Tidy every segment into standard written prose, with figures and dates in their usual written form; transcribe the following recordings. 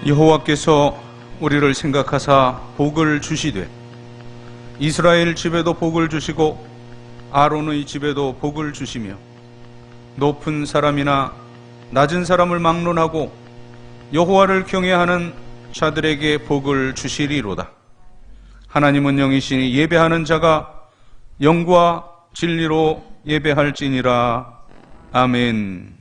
여호와께서 우리를 생각하사 복을 주시되 이스라엘 집에도 복을 주시고 아론의 집에도 복을 주시며 높은 사람이나 낮은 사람을 막론하고 여호와를 경외하는 자들에게 복을 주시리로다. 하나님은 영이시니 예배하는 자가 영과 진리로 예배할지니라. 아멘.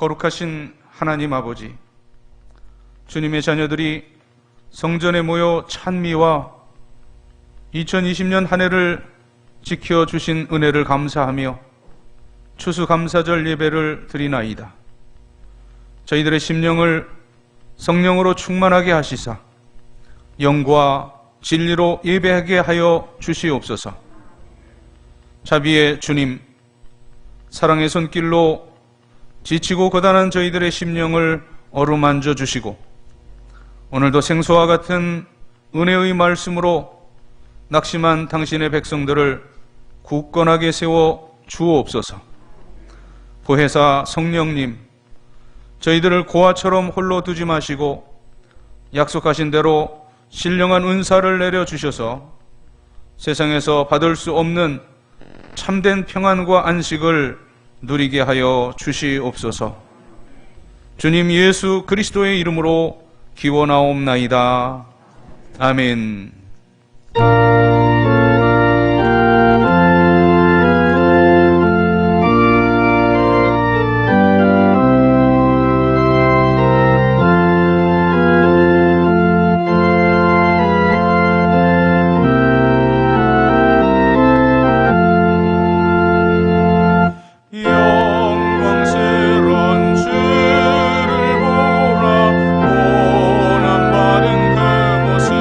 거룩하신 하나님 아버지, 주님의 자녀들이 성전에 모여 찬미와 2020년 한 해를 지켜주신 은혜를 감사하며 추수감사절 예배를 드리나이다. 저희들의 심령을 성령으로 충만하게 하시사 영과 진리로 예배하게 하여 주시옵소서. 자비의 주님, 사랑의 손길로 지치고 고단한 저희들의 심령을 어루만져 주시고 오늘도 생수와 같은 은혜의 말씀으로 낙심한 당신의 백성들을 굳건하게 세워 주옵소서. 보혜사 성령님, 저희들을 고아처럼 홀로 두지 마시고 약속하신 대로 신령한 은사를 내려주셔서 세상에서 받을 수 없는 참된 평안과 안식을 누리게 하여 주시옵소서. 주님 예수 그리스도의 이름으로 기원하옵나이다. 아멘. 영광스런 주를 보라 고난받은 그 모습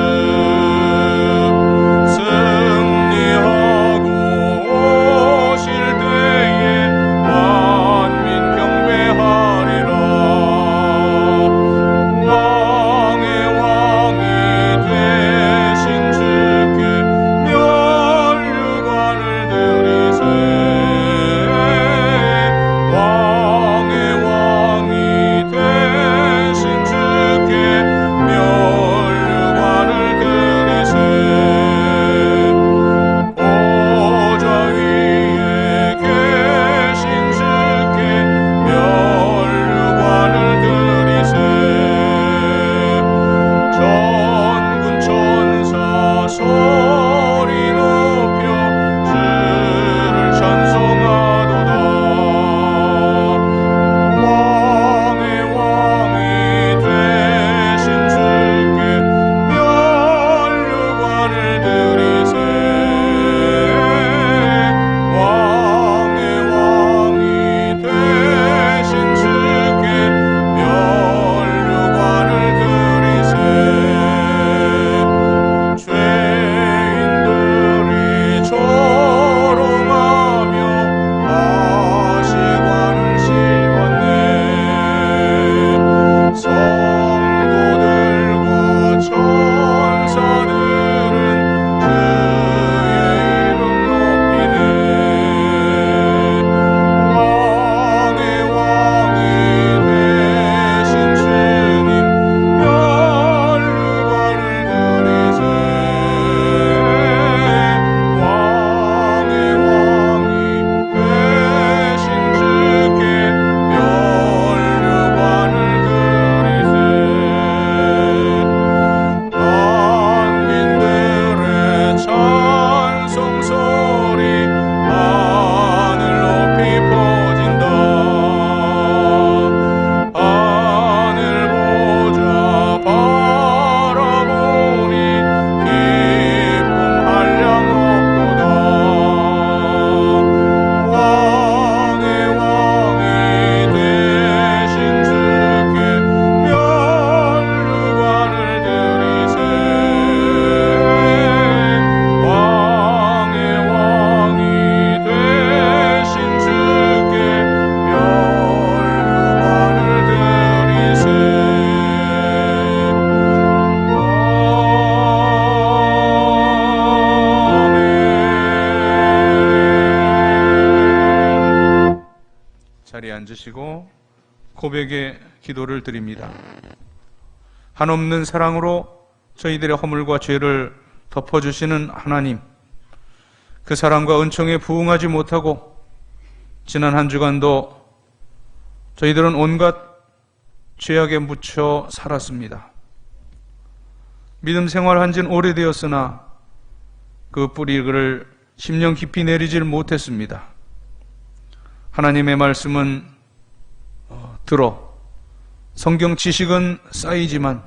앉으시고 고백의 기도를 드립니다. 한없는 사랑으로 저희들의 허물과 죄를 덮어주시는 하나님, 그 사랑과 은총에 부응하지 못하고 지난 한 주간도 저희들은 온갖 죄악에 묻혀 살았습니다. 믿음 생활한 지는 오래되었으나 그 뿌리를 10년 깊이 내리질 못했습니다. 하나님의 말씀은 들어 성경 지식은 쌓이지만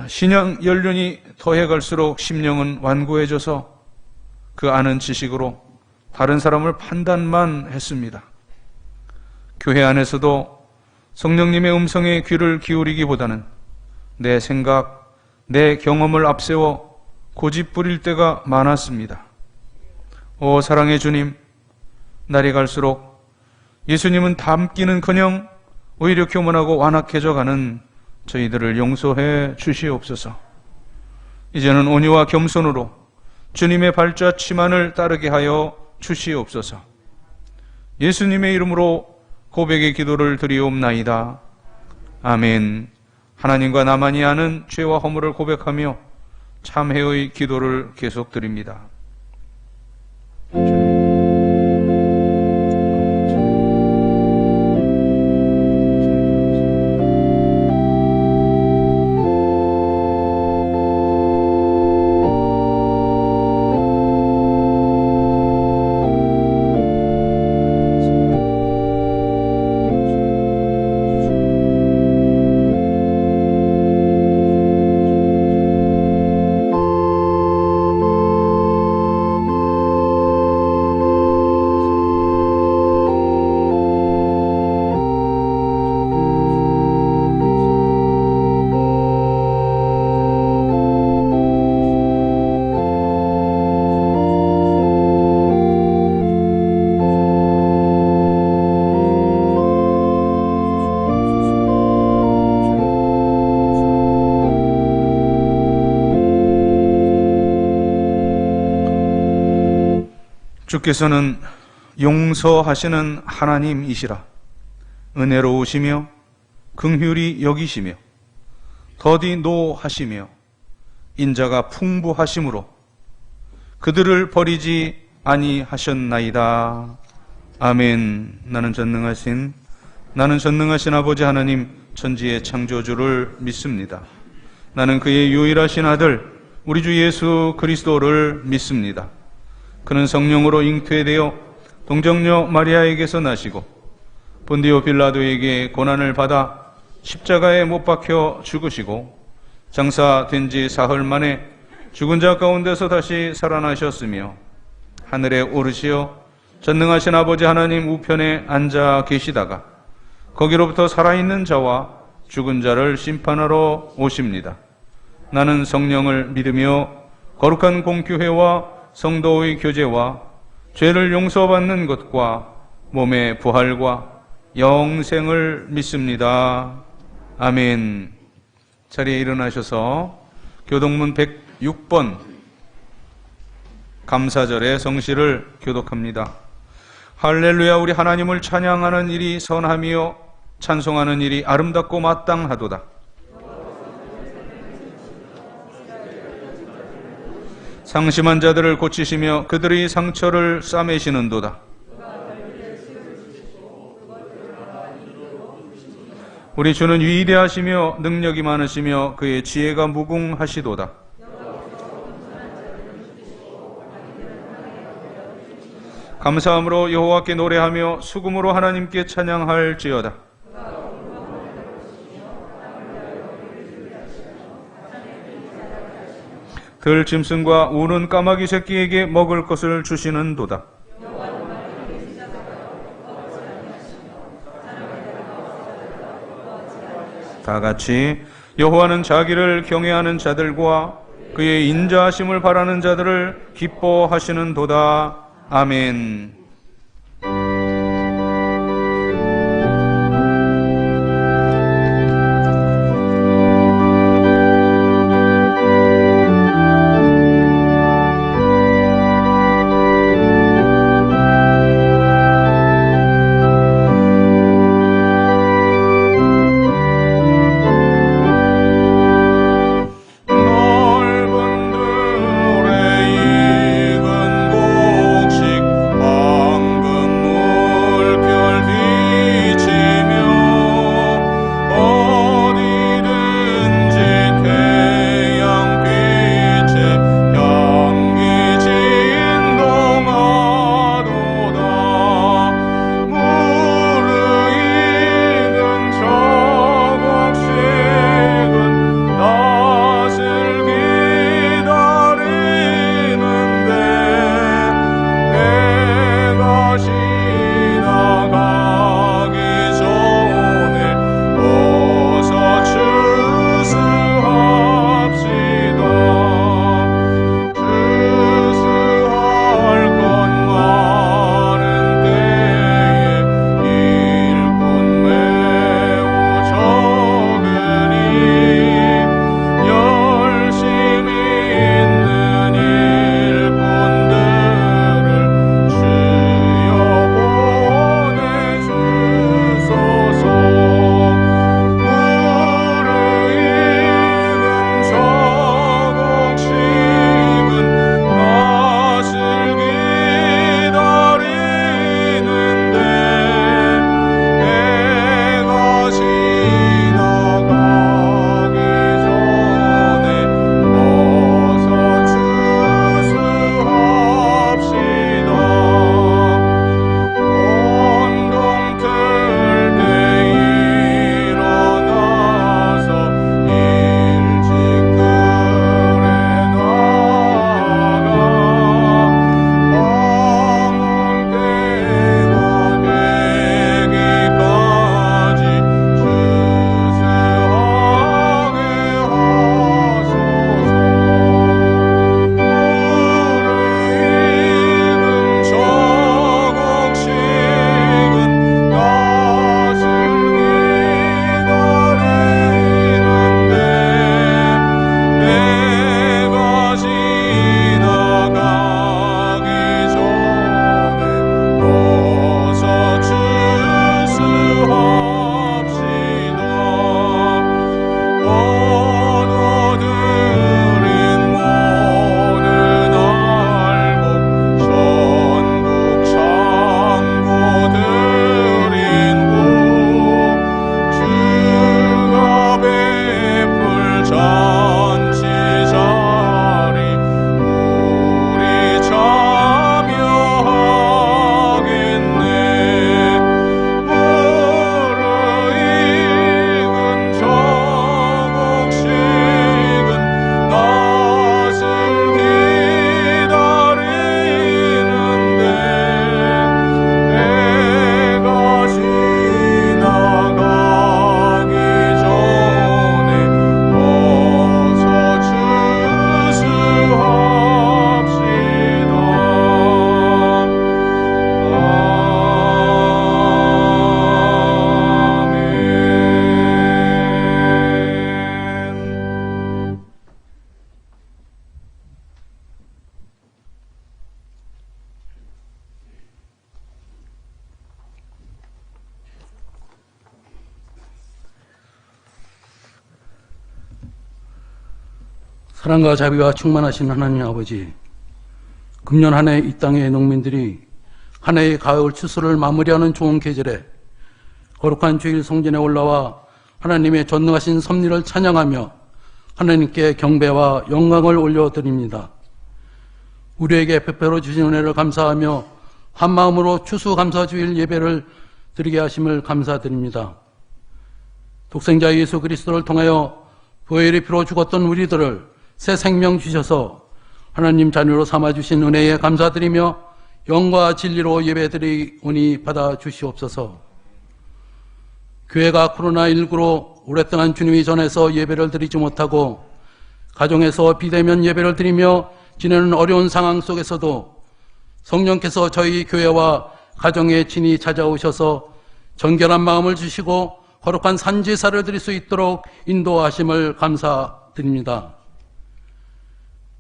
신앙 연륜이 더해갈수록 심령은 완고해져서 그 아는 지식으로 다른 사람을 판단만 했습니다. 교회 안에서도 성령님의 음성에 귀를 기울이기보다는 내 생각, 내 경험을 앞세워 고집 부릴 때가 많았습니다. 오 사랑의 주님, 날이 갈수록 예수님은 닮기는커녕 오히려 교만하고 완악해져 가는 저희들을 용서해 주시옵소서. 이제는 온유와 겸손으로 주님의 발자취만을 따르게 하여 주시옵소서. 예수님의 이름으로 고백의 기도를 드리옵나이다. 아멘. 하나님과 나만이 아는 죄와 허물을 고백하며 참회의 기도를 계속 드립니다. 주께서는 용서하시는 하나님이시라. 은혜로우시며 긍휼히 여기시며 더디 노하시며 인자가 풍부하심으로 그들을 버리지 아니하셨나이다. 아멘. 나는 전능하신 아버지 하나님 천지의 창조주를 믿습니다. 나는 그의 유일하신 아들 우리 주 예수 그리스도를 믿습니다. 그는 성령으로 잉태되어 동정녀 마리아에게서 나시고 본디오 빌라도에게 고난을 받아 십자가에 못 박혀 죽으시고 장사된 지 사흘 만에 죽은 자 가운데서 다시 살아나셨으며 하늘에 오르시어 전능하신 아버지 하나님 우편에 앉아 계시다가 거기로부터 살아있는 자와 죽은 자를 심판하러 오십니다. 나는 성령을 믿으며 거룩한 공교회와 성도의 교제와 죄를 용서받는 것과 몸의 부활과 영생을 믿습니다. 아멘. 자리에 일어나셔서 교동문 106번 감사절의 성시를 교독합니다. 할렐루야. 우리 하나님을 찬양하는 일이 선하며 찬송하는 일이 아름답고 마땅하도다. 상심한 자들을 고치시며 그들의 상처를 싸매시는도다. 우리 주는 위대하시며 능력이 많으시며 그의 지혜가 무궁하시도다. 감사함으로 여호와께 노래하며 수금으로 하나님께 찬양할지어다. 들짐승과 우는 까마귀 새끼에게 먹을 것을 주시는도다. 다 같이 여호와는 자기를 경외하는 자들과 그의 인자하심을 바라는 자들을 기뻐하시는도다. 아멘. 사랑과 자비와 충만하신 하나님 아버지, 금년 한 해 이 땅의 농민들이 한 해의 가을 추수를 마무리하는 좋은 계절에 거룩한 주일 성전에 올라와 하나님의 전능하신 섭리를 찬양하며 하나님께 경배와 영광을 올려드립니다. 우리에게 베풀어 주신 은혜를 감사하며 한 마음으로 추수감사주일 예배를 드리게 하심을 감사드립니다. 독생자 예수 그리스도를 통하여 보혈의 피로 죽었던 우리들을 새 생명 주셔서 하나님 자녀로 삼아주신 은혜에 감사드리며 영과 진리로 예배드리오니 받아주시옵소서. 교회가 코로나19로 오랫동안 주님이 전해서 예배를 드리지 못하고 가정에서 비대면 예배를 드리며 지내는 어려운 상황 속에서도 성령께서 저희 교회와 가정에 친히 찾아오셔서 정결한 마음을 주시고 거룩한 산제사를 드릴 수 있도록 인도하심을 감사드립니다.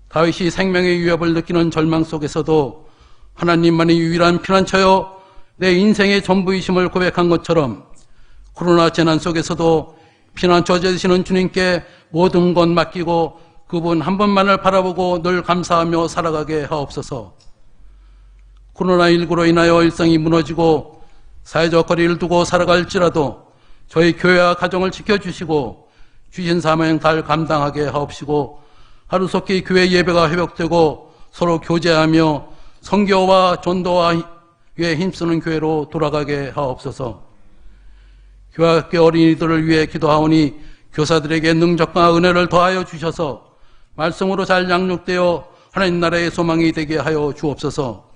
다윗이 생명의 위협을 느끼는 절망 속에서도 하나님만이 유일한 피난처여 내 인생의 전부이심을 고백한 것처럼 코로나 재난 속에서도 피난처 되시는 주님께 모든 것 맡기고 그분 한 분만을 바라보고 늘 감사하며 살아가게 하옵소서. 코로나19로 인하여 일상이 무너지고 사회적 거리를 두고 살아갈지라도 저희 교회와 가정을 지켜주시고 주신 사명 잘 감당하게 하옵시고 하루속히 교회 예배가 회복되고 서로 교제하며 선교와 전도와 위에 힘쓰는 교회로 돌아가게 하옵소서. 교학교 어린이들을 위해 기도하오니 교사들에게 능력과 은혜를 더하여 주셔서 말씀으로 잘 양육되어 하나님 나라의 소망이 되게 하여 주옵소서.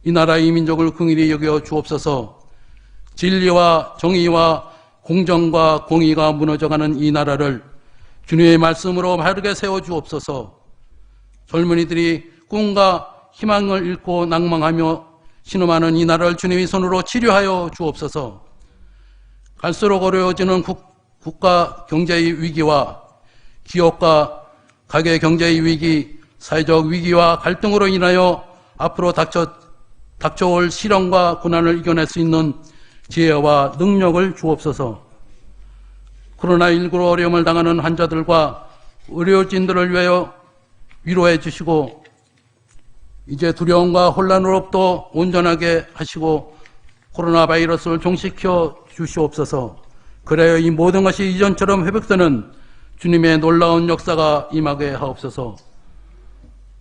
이 나라 이 민족을 긍휼히 여겨 주옵소서. 진리와 정의와 공정과 공의가 무너져가는 이 나라를 주님의 말씀으로 바르게 세워주옵소서. 젊은이들이 꿈과 희망을 잃고 낭망하며 신음하는 이 나라를 주님의 손으로 치료하여 주옵소서. 갈수록 어려워지는 국가 경제의 위기와 기업과 가계 경제의 위기, 사회적 위기와 갈등으로 인하여 앞으로 닥쳐올 시련과 고난을 이겨낼 수 있는 지혜와 능력을 주옵소서. 코로나19로 어려움을 당하는 환자들과 의료진들을 위하여 위로해 주시고 이제 두려움과 혼란으로부터 온전하게 하시고 코로나 바이러스를 종식시켜 주시옵소서. 그래야 이 모든 것이 이전처럼 회복되는 주님의 놀라운 역사가 임하게 하옵소서.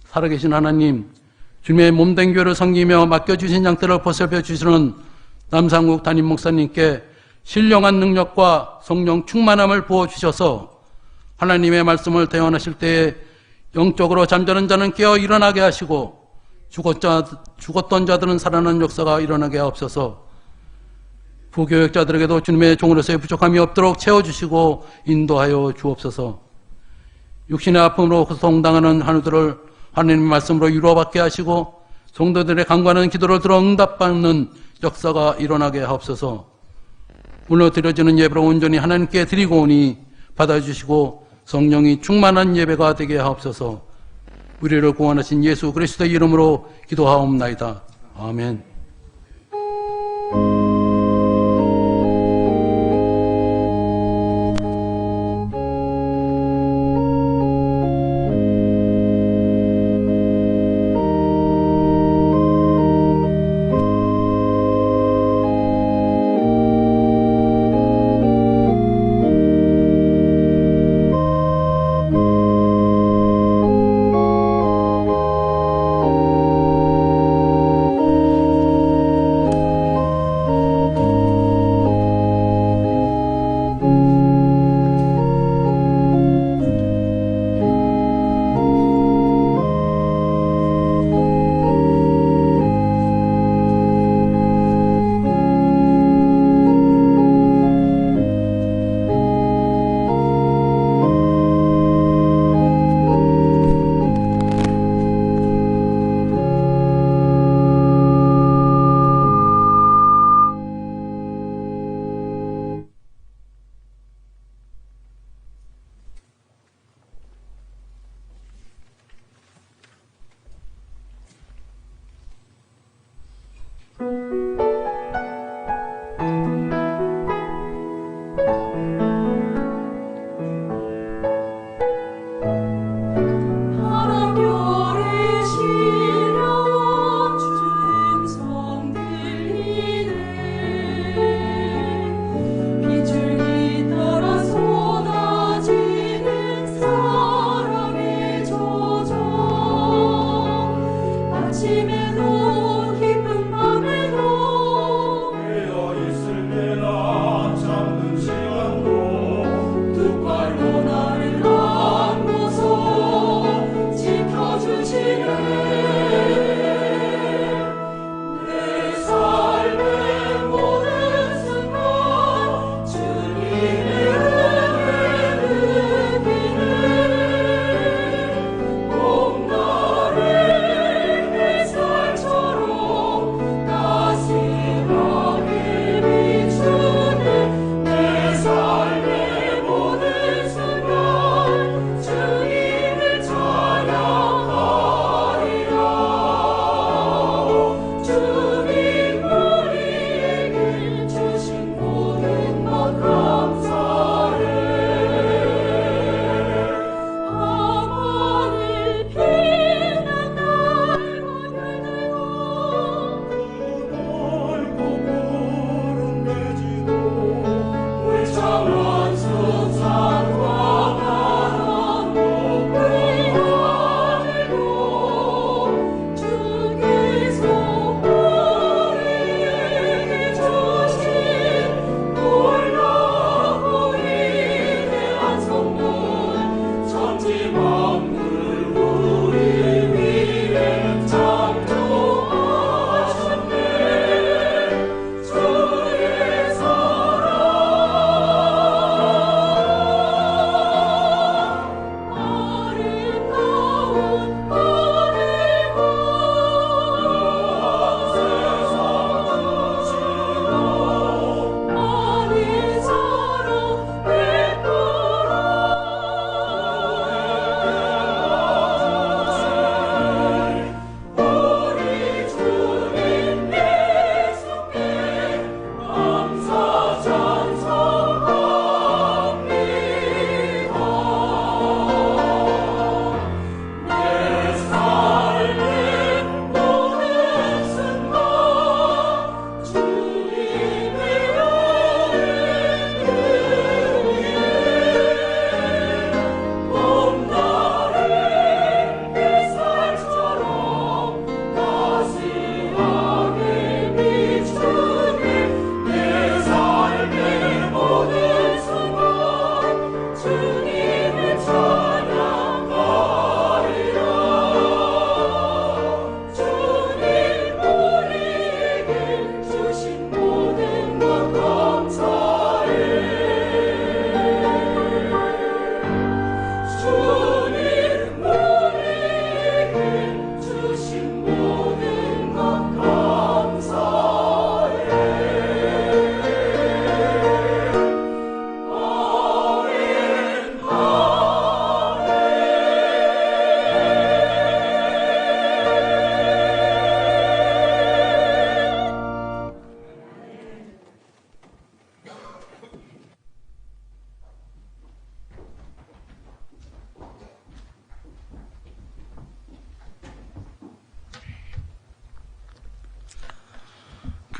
살아계신 하나님, 주님의 몸된 교회를 섬기며 맡겨주신 양떼를 보살펴 주시는 남상국 담임 목사님께 신령한 능력과 성령 충만함을 부어주셔서 하나님의 말씀을 대언하실 때에 영적으로 잠자는 자는 깨어 일어나게 하시고 죽었던 자들은 살아나는 역사가 일어나게 하옵소서. 부교역자들에게도 주님의 종으로서의 부족함이 없도록 채워주시고 인도하여 주옵소서. 육신의 아픔으로 고통당하는 한우들을 하나님의 말씀으로 위로받게 하시고 성도들의 간구하는 기도를 들어 응답받는 역사가 일어나게 하옵소서. 오늘 드려지는 예배로 온전히 하나님께 드리고 오니 받아주시고 성령이 충만한 예배가 되게 하옵소서. 우리를 구원하신 예수 그리스도의 이름으로 기도하옵나이다. 아멘.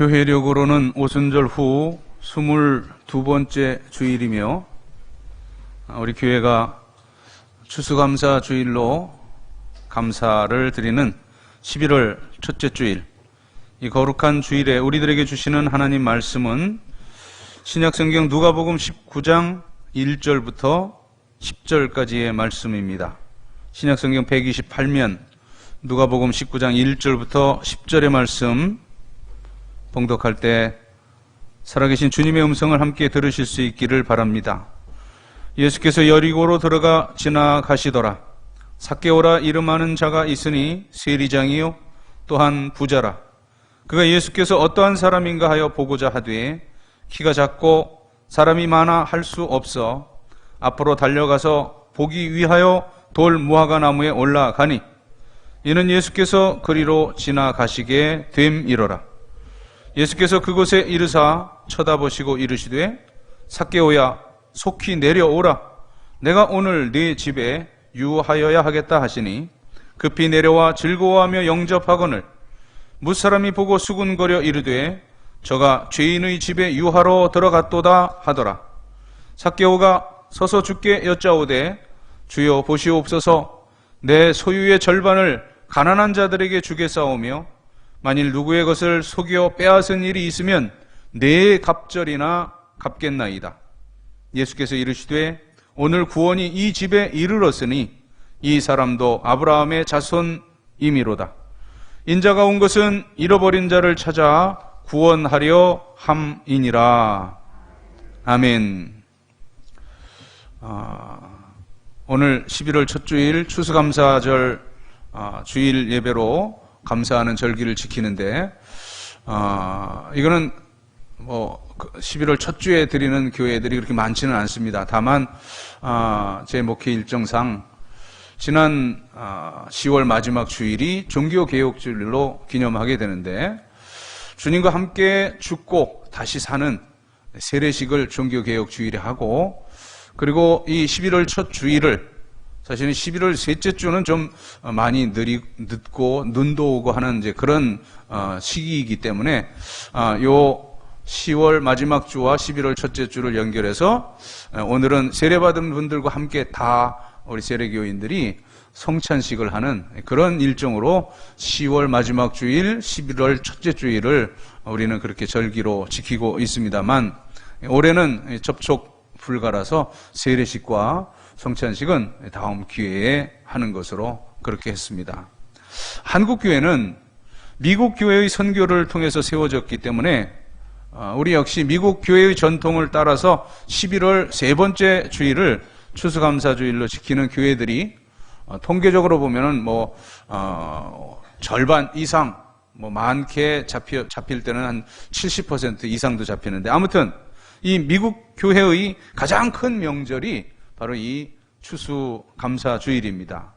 교회력으로는 오순절 후 22번째 주일이며 우리 교회가 추수감사 주일로 감사를 드리는 11월 첫째 주일, 이 거룩한 주일에 우리들에게 주시는 하나님 말씀은 신약성경 누가복음 19장 1절부터 10절까지의 말씀입니다. 신약성경 128면 누가복음 19장 1절부터 10절의 말씀 봉독할 때 살아계신 주님의 음성을 함께 들으실 수 있기를 바랍니다. 예수께서 여리고로 들어가 지나가시더라. 삭개오라 이름하는 자가 있으니 세리장이요 또한 부자라. 그가 예수께서 어떠한 사람인가 하여 보고자 하되 키가 작고 사람이 많아 할 수 없어 앞으로 달려가서 보기 위하여 돌 무화과 나무에 올라가니 이는 예수께서 그리로 지나가시게 됨이로라. 예수께서 그곳에 이르사 쳐다보시고 이르시되 삭개오야 속히 내려오라. 내가 오늘 네 집에 유하여야 하겠다 하시니 급히 내려와 즐거워하며 영접하거늘 무사람이 보고 수군거려 이르되 저가 죄인의 집에 유하러 들어갔도다 하더라. 삭개오가 서서 주께 여짜오되 주여 보시옵소서 내 소유의 절반을 가난한 자들에게 주겠사오며 만일 누구의 것을 속여 빼앗은 일이 있으면 네 갑절이나 갚겠나이다. 예수께서 이르시되 오늘 구원이 이 집에 이르렀으니 이 사람도 아브라함의 자손임이로다. 인자가 온 것은 잃어버린 자를 찾아 구원하려 함이니라. 아멘. 오늘 11월 첫 주일 추수감사절 주일 예배로 감사하는 절기를 지키는데 이거는 11월 첫 주에 드리는 교회들이 그렇게 많지는 않습니다. 다만 제 목회 일정상 지난 10월 마지막 주일이 종교개혁주일로 기념하게 되는데 주님과 함께 죽고 다시 사는 세례식을 종교개혁주일에 하고 그리고 이 11월 첫 주일을 사실은 11월 셋째 주는 좀 많이 늦고 눈도 오고 하는 이제 그런 시기이기 때문에 요 10월 마지막 주와 11월 첫째 주를 연결해서 오늘은 세례받은 분들과 함께 다 우리 세례교인들이 성찬식을 하는 그런 일정으로 10월 마지막 주일, 11월 첫째 주일을 우리는 그렇게 절기로 지키고 있습니다만 올해는 접촉 불가라서 세례식과 성찬식은 다음 기회에 하는 것으로 그렇게 했습니다. 한국 교회는 미국 교회의 선교를 통해서 세워졌기 때문에 우리 역시 미국 교회의 전통을 따라서 11월 세 번째 주일을 추수감사주일로 지키는 교회들이 통계적으로 보면은 절반 이상, 많게 잡힐 때는 한 70% 이상도 잡히는데, 아무튼 이 미국 교회의 가장 큰 명절이 바로 이 추수감사주일입니다.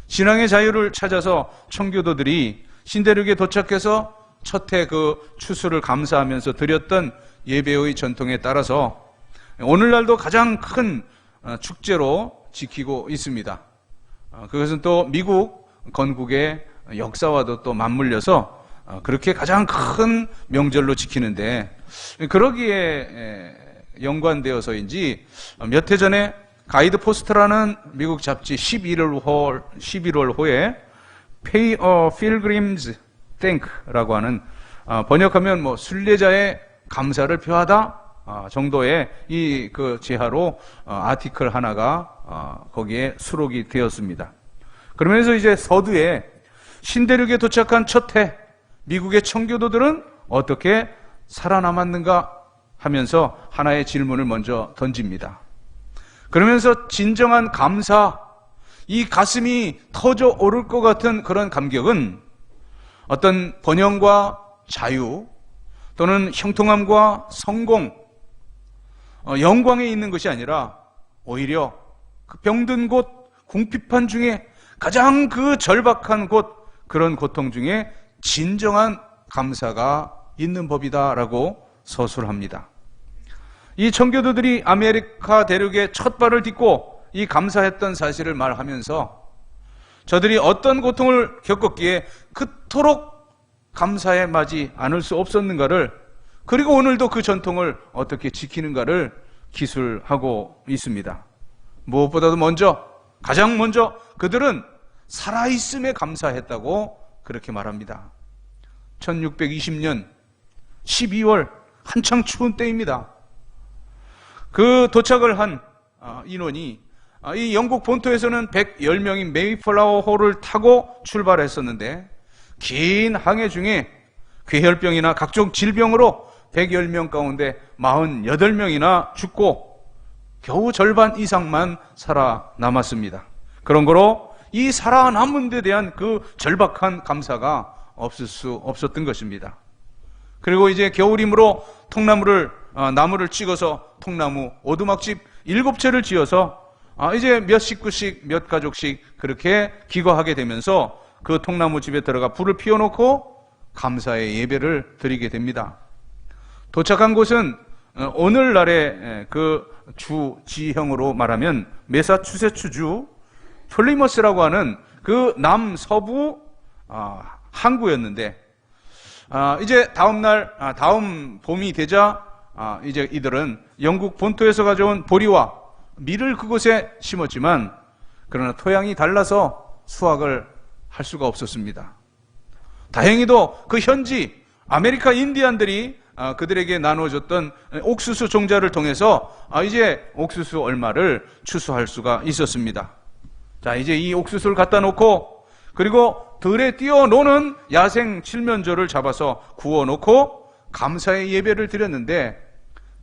신앙의 자유를 찾아서 청교도들이 신대륙에 도착해서 첫 해 그 추수를 감사하면서 드렸던 예배의 전통에 따라서 오늘날도 가장 큰 축제로 지키고 있습니다. 그것은 또 미국 건국의 역사와도 또 맞물려서 그렇게 가장 큰 명절로 지키는데, 그러기에 연관되어서인지 몇 해 전에 가이드 포스트라는 미국 잡지 11월호에 Pay a Pilgrim's Thank라고 하는 번역하면 순례자의 감사를 표하다 정도의 이 그 제하로 아티클 하나가 거기에 수록이 되었습니다. 그러면서 이제 서두에 신대륙에 도착한 첫 해 미국의 청교도들은 어떻게 살아남았는가 하면서 하나의 질문을 먼저 던집니다. 그러면서 진정한 감사, 이 가슴이 터져 오를 것 같은 그런 감격은 어떤 번영과 자유 또는 형통함과 성공, 영광에 있는 것이 아니라 오히려 그 병든 곳, 궁핍한 중에 가장 그 절박한 곳, 그런 고통 중에 진정한 감사가 있는 법이다라고 서술합니다. 이 청교도들이 아메리카 대륙에 첫 발을 딛고 이 감사했던 사실을 말하면서 저들이 어떤 고통을 겪었기에 그토록 감사에 마지 않을 수 없었는가를, 그리고 오늘도 그 전통을 어떻게 지키는가를 기술하고 있습니다. 무엇보다도 가장 먼저 그들은 살아있음에 감사했다고 그렇게 말합니다. 1620년 12월 한창 추운 때입니다. 그 도착을 한 인원이 이 영국 본토에서는 110명인 메이플라워 호를 타고 출발했었는데, 긴 항해 중에 괴혈병이나 각종 질병으로 110명 가운데 48명이나 죽고 겨우 절반 이상만 살아남았습니다. 그런 거로 이 살아남은 데 대한 그 절박한 감사가 없을 수 없었던 것입니다. 그리고 이제 겨울이므로 나무를 찍어서 통나무 오두막집 7채를 지어서 이제 몇 식구씩 몇 가족씩 그렇게 기거하게 되면서 그 통나무 집에 들어가 불을 피워놓고 감사의 예배를 드리게 됩니다. 도착한 곳은 오늘날의 그 주 지형으로 말하면 매사추세츠주 플리머스라고 하는 그 남서부 항구였는데, 이제 다음 봄이 되자 이제 이들은 영국 본토에서 가져온 보리와 밀을 그곳에 심었지만, 그러나 토양이 달라서 수확을 할 수가 없었습니다. 다행히도 그 현지 아메리카 인디안들이 그들에게 나눠줬던 옥수수 종자를 통해서 이제 옥수수 얼마를 추수할 수가 있었습니다. 자, 이제 이 옥수수를 갖다 놓고, 그리고 들에 뛰어노는 야생 칠면조를 잡아서 구워놓고 감사의 예배를 드렸는데,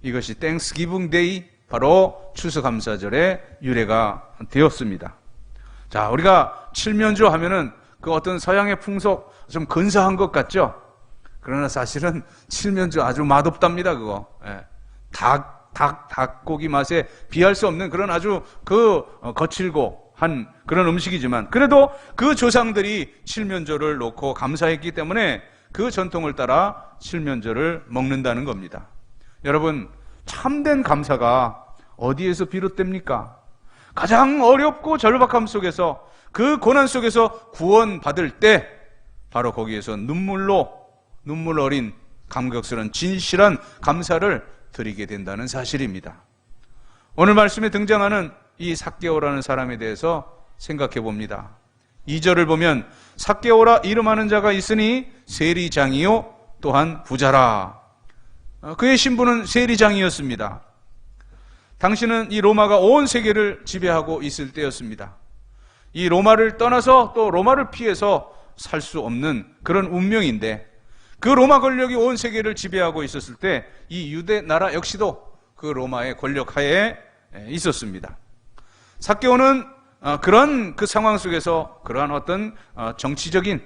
이것이 땡스기빙 데이, 바로 추수감사절의 유래가 되었습니다. 자, 우리가 칠면조 하면은 그 어떤 서양의 풍속 좀 근사한 것 같죠? 그러나 사실은 칠면조 아주 맛없답니다, 그거. 닭고기 맛에 비할 수 없는 그런 아주 거칠고 한 그런 음식이지만, 그래도 그 조상들이 칠면조를 놓고 감사했기 때문에 그 전통을 따라 칠면조를 먹는다는 겁니다. 여러분, 참된 감사가 어디에서 비롯됩니까? 가장 어렵고 절박함 속에서, 그 고난 속에서 구원받을 때 바로 거기에서 눈물 어린 감격스러운 진실한 감사를 드리게 된다는 사실입니다. 오늘 말씀에 등장하는 이 삭개오라는 사람에 대해서 생각해 봅니다. 2절을 보면 삭개오라 이름하는 자가 있으니 세리장이요 또한 부자라. 그의 신분은 세리장이었습니다. 당시는 이 로마가 온 세계를 지배하고 있을 때였습니다. 이 로마를 떠나서 또 로마를 피해서 살 수 없는 그런 운명인데, 그 로마 권력이 온 세계를 지배하고 있었을 때 이 유대 나라 역시도 그 로마의 권력 하에 있었습니다. 삭개오는 그런 그 상황 속에서 그러한 어떤 정치적인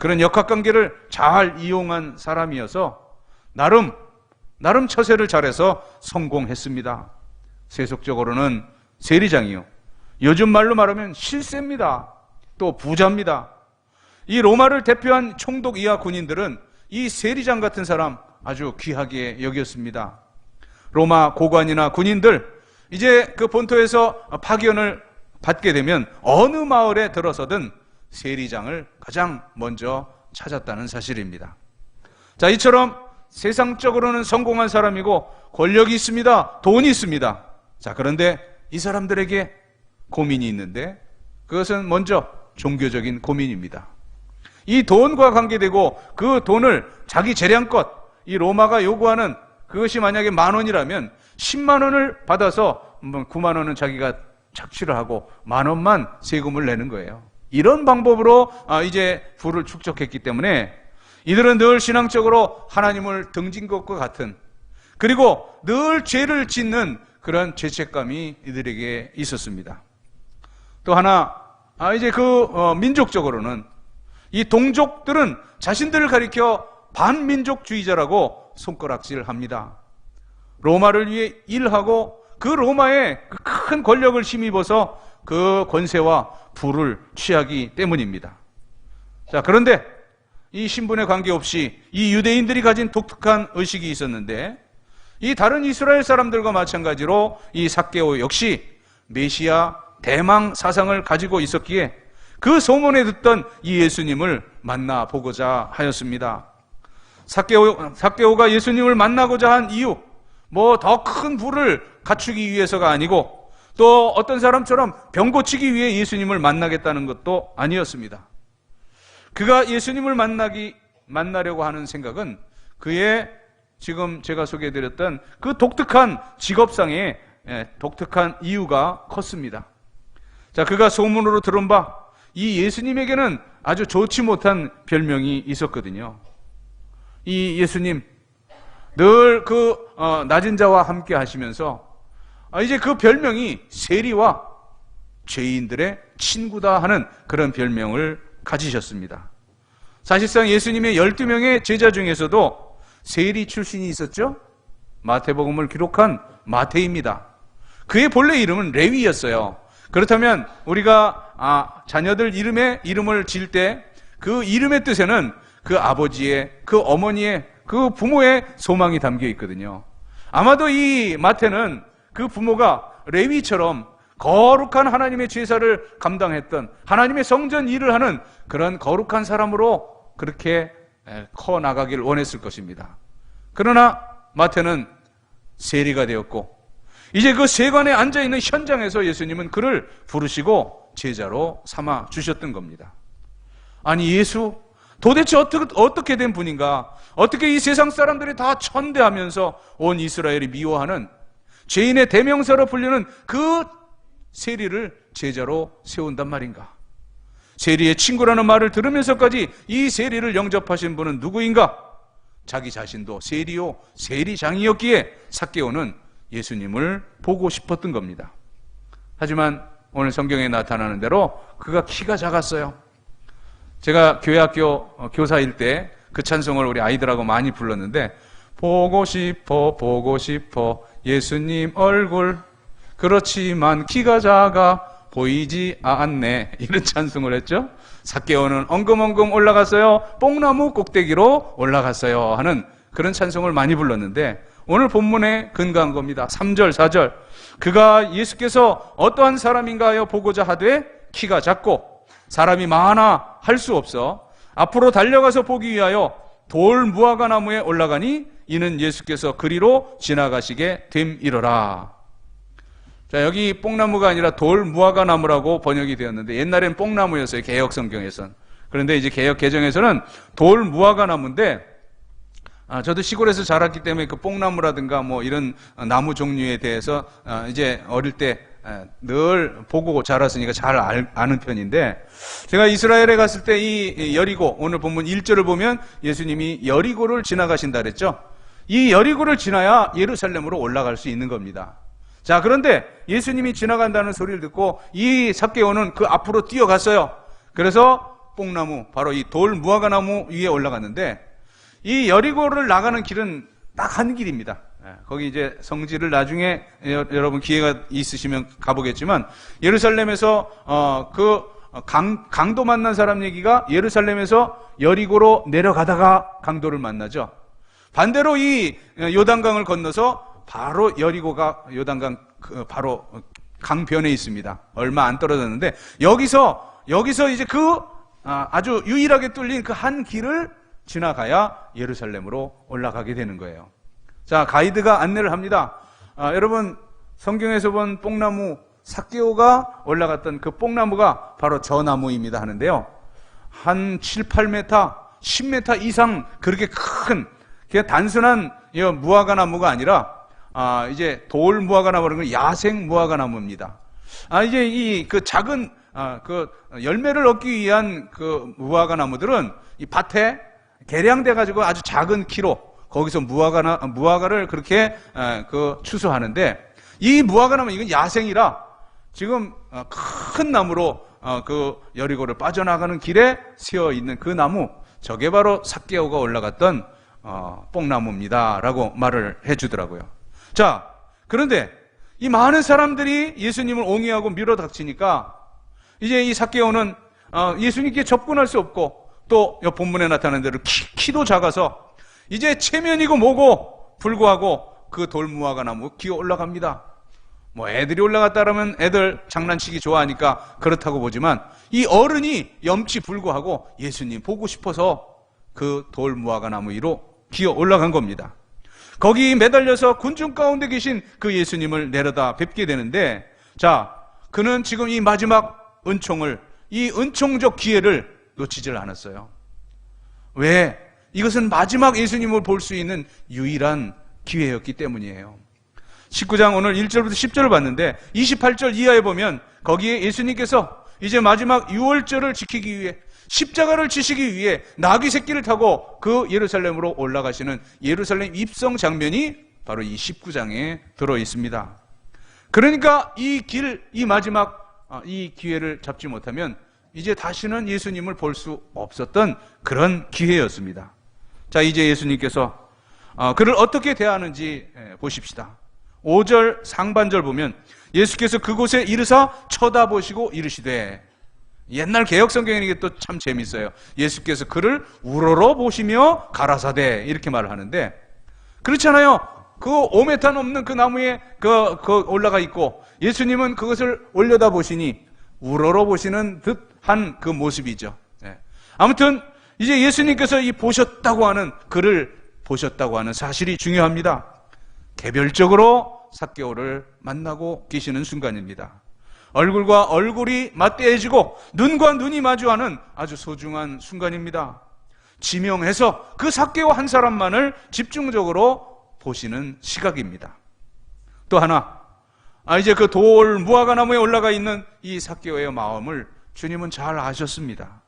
그런 역학관계를 잘 이용한 사람이어서 나름 처세를 잘해서 성공했습니다. 세속적으로는 세리장이요, 요즘 말로 말하면 실세입니다. 또 부자입니다. 이 로마를 대표한 총독 이하 군인들은 이 세리장 같은 사람 아주 귀하게 여겼습니다. 로마 고관이나 군인들, 이제 그 본토에서 파견을 받게 되면 어느 마을에 들어서든 세리장을 가장 먼저 찾았다는 사실입니다. 자, 이처럼 세상적으로는 성공한 사람이고 권력이 있습니다. 돈이 있습니다. 자, 그런데 이 사람들에게 고민이 있는데, 그것은 먼저 종교적인 고민입니다. 이 돈과 관계되고 그 돈을 자기 재량껏, 이 로마가 요구하는 그것이 만약에 10,000원이라면 100,000원을 받아서 90,000원은 자기가 착취를 하고 10,000원만 세금을 내는 거예요. 이런 방법으로 이제 부를 축적했기 때문에 이들은 늘 신앙적으로 하나님을 등진 것과 같은, 그리고 늘 죄를 짓는 그런 죄책감이 이들에게 있었습니다. 또 하나, 이제 민족적으로는 이 동족들은 자신들을 가리켜 반민족주의자라고 손가락질합니다. 로마를 위해 일하고 그 로마의 큰 권력을 힘입어서 그 권세와 부를 취하기 때문입니다. 자, 그런데 이 신분에 관계없이 이 유대인들이 가진 독특한 의식이 있었는데, 이 다른 이스라엘 사람들과 마찬가지로 이 삭개오 역시 메시아 대망 사상을 가지고 있었기에 그 소문에 듣던 이 예수님을 만나보고자 하였습니다. 삭개오가 예수님을 만나고자 한 이유, 뭐 더 큰 부를 갖추기 위해서가 아니고, 또 어떤 사람처럼 병 고치기 위해 예수님을 만나겠다는 것도 아니었습니다. 그가 예수님을 만나려고 하는 생각은 그의 지금 제가 소개해드렸던 그 독특한 직업상의 독특한 이유가 컸습니다. 자, 그가 소문으로 들은 바, 이 예수님에게는 아주 좋지 못한 별명이 있었거든요. 이 예수님 늘 낮은 자와 함께 하시면서 이제 그 별명이 세리와 죄인들의 친구다 하는 그런 별명을 가지셨습니다. 사실상 예수님의 12명의 제자 중에서도 세리 출신이 있었죠. 마태복음을 기록한 마태입니다. 그의 본래 이름은 레위였어요. 그렇다면 우리가 자녀들 이름을 지을 때 그 이름의 뜻에는 그 아버지의, 그 어머니의, 그 부모의 소망이 담겨 있거든요. 아마도 이 마태는 그 부모가 레위처럼 거룩한 하나님의 제사를 감당했던, 하나님의 성전 일을 하는 그런 거룩한 사람으로 그렇게 커 나가길 원했을 것입니다. 그러나 마태는 세리가 되었고, 이제 그 세관에 앉아있는 현장에서 예수님은 그를 부르시고 제자로 삼아 주셨던 겁니다. 아니, 예수 도대체 어떻게 된 분인가? 어떻게 이 세상 사람들이 다 천대하면서 온 이스라엘이 미워하는 죄인의 대명사로 불리는 그 세리를 제자로 세운단 말인가? 세리의 친구라는 말을 들으면서까지 이 세리를 영접하신 분은 누구인가? 자기 자신도 세리요, 세리장이었기에 삭개오는 예수님을 보고 싶었던 겁니다. 하지만 오늘 성경에 나타나는 대로 그가 키가 작았어요. 제가 교회학교 교사일 때 그 찬송을 우리 아이들하고 많이 불렀는데, 보고 싶어 예수님 얼굴, 그렇지만 키가 작아 보이지 않네, 이런 찬송을 했죠. 삭개오는 엉금엉금 올라갔어요, 뽕나무 꼭대기로 올라갔어요 하는 그런 찬송을 많이 불렀는데, 오늘 본문에 근거한 겁니다. 3절 4절 그가 예수께서 어떠한 사람인가 하여 보고자 하되 키가 작고 사람이 많아 할 수 없어 앞으로 달려가서 보기 위하여 돌 무화과 나무에 올라가니 이는 예수께서 그리로 지나가시게 됨이러라. 자, 여기 뽕나무가 아니라 돌 무화과 나무라고 번역이 되었는데, 옛날엔 뽕나무였어요, 개역 성경에서는. 그런데 이제 개역 개정에서는 돌 무화과 나무인데, 저도 시골에서 자랐기 때문에 그 뽕나무라든가 뭐 이런 나무 종류에 대해서 이제 어릴 때 늘 보고 자랐으니까 잘 아는 편인데, 제가 이스라엘에 갔을 때 이 여리고, 오늘 본문 1절을 보면 예수님이 여리고를 지나가신다 그랬죠. 이 여리고를 지나야 예루살렘으로 올라갈 수 있는 겁니다. 자, 그런데 예수님이 지나간다는 소리를 듣고 이 삭개오는 그 앞으로 뛰어갔어요. 그래서 뽕나무, 바로 이 돌 무화과나무 위에 올라갔는데, 이 여리고를 나가는 길은 딱 한 길입니다. 거기 이제 성지를 나중에 여러분 기회가 있으시면 가보겠지만, 예루살렘에서 강도 만난 사람 얘기가 바로 여리고로 내려가다가 강도를 만나죠. 반대로 이 요단강을 건너서 바로 여리고가 요단강 바로 강변에 있습니다. 얼마 안 떨어졌는데, 여기서 이제 아주 유일하게 뚫린 그 한 길을 지나가야 예루살렘으로 올라가게 되는 거예요. 자, 가이드가 안내를 합니다. 여러분, 성경에서 본 뽕나무, 삭개오가 올라갔던 그 뽕나무가 바로 저 나무입니다 하는데요. 한 7, 8m, 10m 이상 그렇게 큰, 그냥 단순한 무화과 나무가 아니라, 이제 돌 무화과 나무라는 건 야생 무화과 나무입니다. 이제 이 그 작은, 그 열매를 얻기 위한 그 무화과 나무들은 이 밭에 개량돼 가지고 아주 작은 키로 거기서 무화과를 그렇게 추수하는데, 이 무화과나무 이건 야생이라 지금 큰 나무로 그 여리고를 빠져나가는 길에 세어 있는 그 나무, 저게 바로 삭개오가 올라갔던 뽕나무입니다라고 말을 해주더라고요. 자, 그런데 이 많은 사람들이 예수님을 옹이하고 밀어닥치니까 이제 이 삭개오는 예수님께 접근할 수 없고, 또 옆 본문에 나타난 대로 키도 작아서 이제 체면이고 뭐고 불구하고 그 돌무화과 나무 기어 올라갑니다. 뭐 애들이 올라갔다 그러면 애들 장난치기 좋아하니까 그렇다고 보지만, 이 어른이 염치 불구하고 예수님 보고 싶어서 그 돌무화과 나무 위로 기어 올라간 겁니다. 거기 매달려서 군중 가운데 계신 그 예수님을 내려다 뵙게 되는데, 자, 그는 지금 이 마지막 이 은총적 기회를 놓치질 않았어요. 왜? 이것은 마지막 예수님을 볼 수 있는 유일한 기회였기 때문이에요. 19장 오늘 1절부터 10절을 봤는데 28절 이하에 보면 거기에 예수님께서 이제 마지막 유월절을 지키기 위해 십자가를 지시기 위해 나귀 새끼를 타고 그 예루살렘으로 올라가시는 예루살렘 입성 장면이 바로 이 19장에 들어 있습니다. 그러니까 이 마지막 이 기회를 잡지 못하면 이제 다시는 예수님을 볼 수 없었던 그런 기회였습니다. 자, 이제 예수님께서 그를 어떻게 대하는지 보십시다. 5절 상반절 보면 예수께서 그곳에 이르사 쳐다보시고 이르시되, 옛날 개혁성경에 이게 또 참 재밌어요. 예수께서 그를 우러러 보시며 가라사대 이렇게 말을 하는데, 그렇잖아요. 그 5m 넘는 그 나무에 그 올라가 있고 예수님은 그것을 올려다 보시니 우러러 보시는 듯한 그 모습이죠. 아무튼 이제 예수님께서 이 그를 보셨다고 하는 사실이 중요합니다. 개별적으로 삭개오를 만나고 계시는 순간입니다. 얼굴과 얼굴이 맞대해지고 눈과 눈이 마주하는 아주 소중한 순간입니다. 지명해서 그 삭개오 한 사람만을 집중적으로 보시는 시각입니다. 또 하나, 이제 그 돌 무화과 나무에 올라가 있는 이 삭개오의 마음을 주님은 잘 아셨습니다.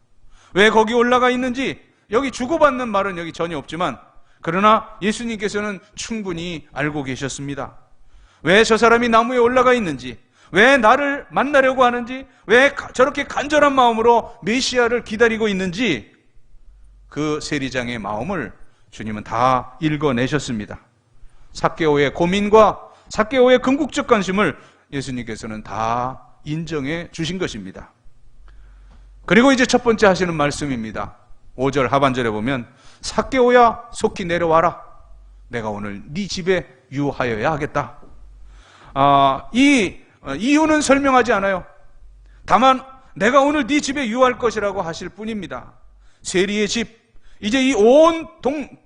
왜 거기 올라가 있는지 여기 주고받는 말은 여기 전혀 없지만, 그러나 예수님께서는 충분히 알고 계셨습니다. 왜 저 사람이 나무에 올라가 있는지, 왜 나를 만나려고 하는지, 왜 저렇게 간절한 마음으로 메시아를 기다리고 있는지, 그 세리장의 마음을 주님은 다 읽어내셨습니다. 삭개오의 고민과 삭개오의 궁극적 관심을 예수님께서는 다 인정해 주신 것입니다. 그리고 이제 첫 번째 하시는 말씀입니다. 5절 하반절에 보면 삭개오야 속히 내려와라. 내가 오늘 네 집에 유하여야 하겠다. 이 이유는 설명하지 않아요. 다만 내가 오늘 네 집에 유할 것이라고 하실 뿐입니다. 세리의 집, 이제 이 온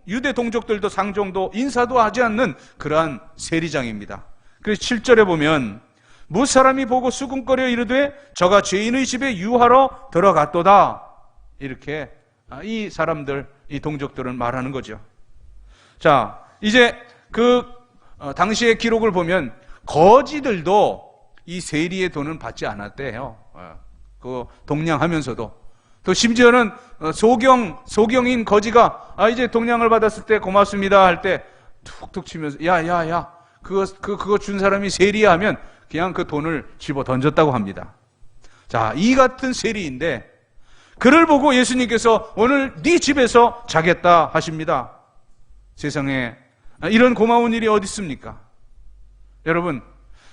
유대 동족들도 상종도 인사도 하지 않는 그러한 세리장입니다. 그래서 7절에 보면 무사람이 보고 수군거려 이르되 저가 죄인의 집에 유하러 들어갔도다. 이렇게 이 사람들, 이 동족들은 말하는 거죠. 자, 이제 당시의 기록을 보면 거지들도 이 세리의 돈은 받지 않았대요. 그 동냥하면서도. 또 심지어는 소경인 거지가 이제 동냥을 받았을 때 고맙습니다 할 때 툭툭 치면서 야 그거 준 사람이 세리야 하면 그냥 그 돈을 집어 던졌다고 합니다. 자, 이 같은 세리인데 그를 보고 예수님께서 오늘 네 집에서 자겠다 하십니다. 세상에 이런 고마운 일이 어디 있습니까? 여러분,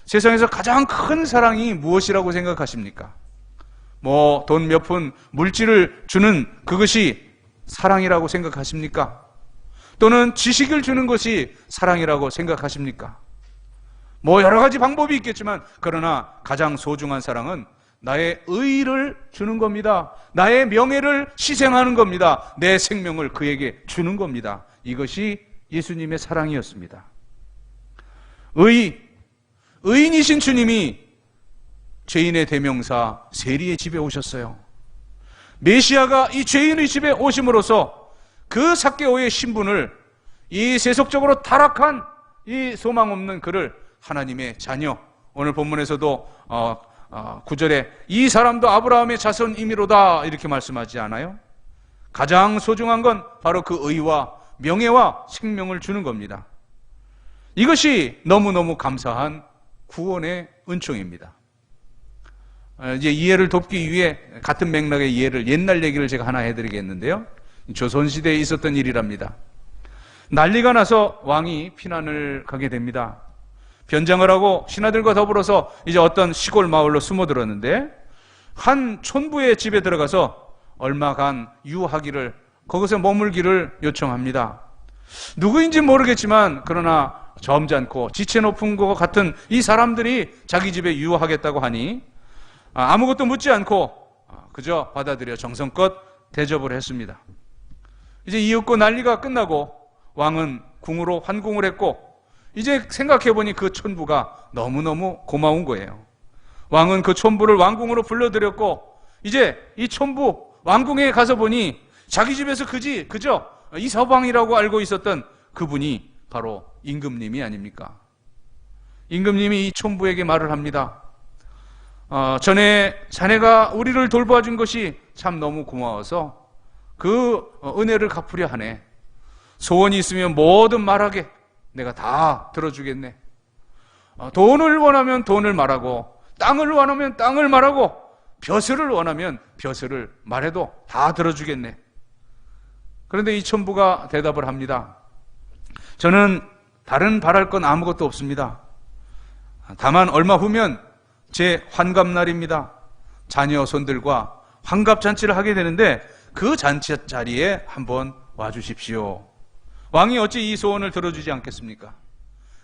세상에서 가장 큰 사랑이 무엇이라고 생각하십니까? 뭐 돈 몇 푼 물질을 주는 그것이 사랑이라고 생각하십니까? 또는 지식을 주는 것이 사랑이라고 생각하십니까? 뭐 여러 가지 방법이 있겠지만 그러나 가장 소중한 사랑은 나의 의를 주는 겁니다. 나의 명예를 희생하는 겁니다. 내 생명을 그에게 주는 겁니다. 이것이 예수님의 사랑이었습니다. 의인이신 주님이 죄인의 대명사 세리의 집에 오셨어요. 메시아가 이 죄인의 집에 오심으로써 그 삭개오의 신분을 이 세속적으로 타락한 이 소망 없는 그를 하나님의 자녀, 오늘 본문에서도 9절에 이 사람도 아브라함의 자손이미로다 이렇게 말씀하지 않아요? 가장 소중한 건 바로 그 의와 명예와 생명을 주는 겁니다. 이것이 너무너무 감사한 구원의 은총입니다. 이제 이해를 돕기 위해 같은 맥락의 이해를 옛날 얘기를 제가 하나 해드리겠는데요. 조선시대에 있었던 일이랍니다. 난리가 나서 왕이 피난을 가게 됩니다. 변장을 하고 신하들과 더불어서 이제 어떤 시골 마을로 숨어들었는데 한 촌부의 집에 들어가서 얼마간 유하기를 거기서 머물기를 요청합니다. 누구인지 모르겠지만 그러나 점잖고 지체 높은 것 같은 이 사람들이 자기 집에 유하겠다고 하니 아무것도 묻지 않고 그저 받아들여 정성껏 대접을 했습니다. 이제 이윽고 난리가 끝나고 왕은 궁으로 환궁을 했고 이제 생각해보니 그 촌부가 너무너무 고마운 거예요. 왕은 그 촌부를 왕궁으로 불러들였고 이제 이 촌부 왕궁에 가서 보니 자기 집에서 그저 이 서방이라고 알고 있었던 그분이 바로 임금님이 아닙니까? 임금님이 이 촌부에게 말을 합니다. 전에 자네가 우리를 돌봐준 것이 참 너무 고마워서 그 은혜를 갚으려 하네. 소원이 있으면 뭐든 말하게 내가 다 들어주겠네. 돈을 원하면 돈을 말하고 땅을 원하면 땅을 말하고 벼슬을 원하면 벼슬을 말해도 다 들어주겠네. 그런데 이 촌부가 대답을 합니다. 저는 다른 바랄 건 아무것도 없습니다. 다만 얼마 후면 제 환갑날입니다. 자녀 손들과 환갑잔치를 하게 되는데 그 잔치 자리에 한번 와주십시오. 왕이 어찌 이 소원을 들어주지 않겠습니까?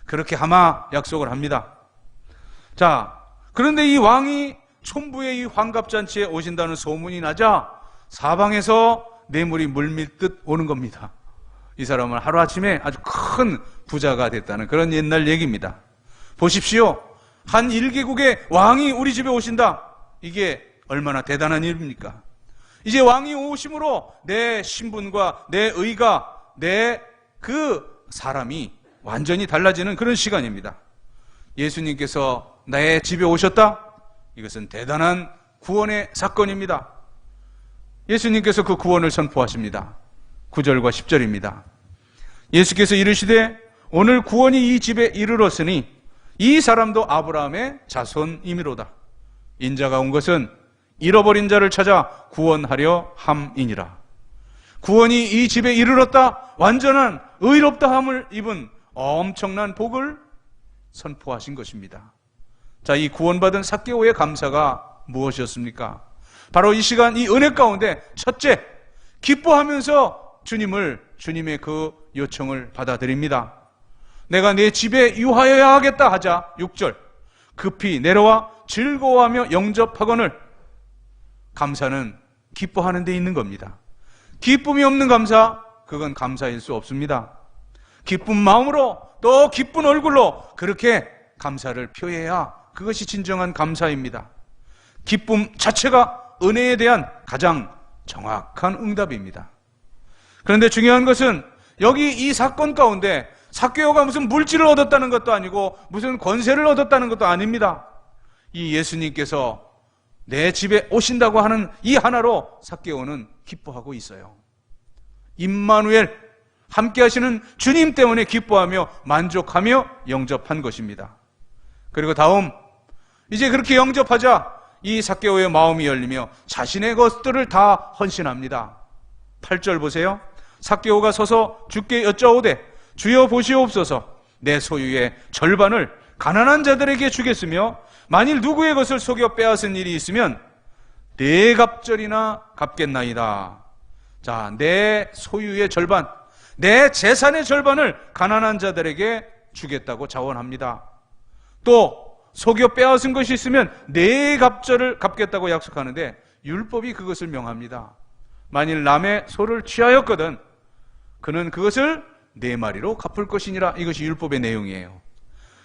그렇게 하마 약속을 합니다. 자, 그런데 이 왕이 촌부의 이 환갑잔치에 오신다는 소문이 나자 사방에서 뇌물이 물밀듯 오는 겁니다. 이 사람은 하루아침에 아주 큰 부자가 됐다는 그런 옛날 얘기입니다. 보십시오. 한 1개국의 왕이 우리 집에 오신다. 이게 얼마나 대단한 일입니까? 이제 왕이 오심으로 내 신분과 내 의가 내 그 사람이 완전히 달라지는 그런 시간입니다. 예수님께서 나의 집에 오셨다? 이것은 대단한 구원의 사건입니다. 예수님께서 그 구원을 선포하십니다. 9절과 10절입니다. 예수께서 이르시되 오늘 구원이 이 집에 이르렀으니 이 사람도 아브라함의 자손이미로다. 인자가 온 것은 잃어버린 자를 찾아 구원하려 함이니라. 구원이 이 집에 이르렀다. 완전한 의롭다함을 입은 엄청난 복을 선포하신 것입니다. 자, 이 구원받은 삭개오의 감사가 무엇이었습니까? 바로 이 시간 이 은혜 가운데 첫째, 기뻐하면서 주님의 그 요청을 받아들입니다. 내가 내 집에 유하여야 하겠다 하자 6절, 급히 내려와 즐거워하며 영접하거늘. 감사는 기뻐하는 데 있는 겁니다. 기쁨이 없는 감사, 그건 감사일 수 없습니다. 기쁜 마음으로 또 기쁜 얼굴로 그렇게 감사를 표해야 그것이 진정한 감사입니다. 기쁨 자체가 은혜에 대한 가장 정확한 응답입니다. 그런데 중요한 것은 여기 이 사건 가운데 삭개오가 무슨 물질을 얻었다는 것도 아니고 무슨 권세를 얻었다는 것도 아닙니다. 이 예수님께서 내 집에 오신다고 하는 이 하나로 삭개오는 기뻐하고 있어요. 임마누엘, 함께 하시는 주님 때문에 기뻐하며 만족하며 영접한 것입니다. 그리고 다음, 이제 그렇게 영접하자 이 삭개오의 마음이 열리며 자신의 것들을 다 헌신합니다. 8절 보세요. 삭개오가 서서 주께 여짜오되 주여 보시옵소서, 내 소유의 절반을 가난한 자들에게 주겠으며 만일 누구의 것을 속여 빼앗은 일이 있으면 네 갑절이나 갚겠나이다. 자, 내 소유의 절반, 내 재산의 절반을 가난한 자들에게 주겠다고 자원합니다. 또 속여 빼앗은 것이 있으면 네 갑절을 갚겠다고 약속하는데 율법이 그것을 명합니다. 만일 남의 소를 취하였거든 그는 그것을 네 마리로 갚을 것이니라. 이것이 율법의 내용이에요.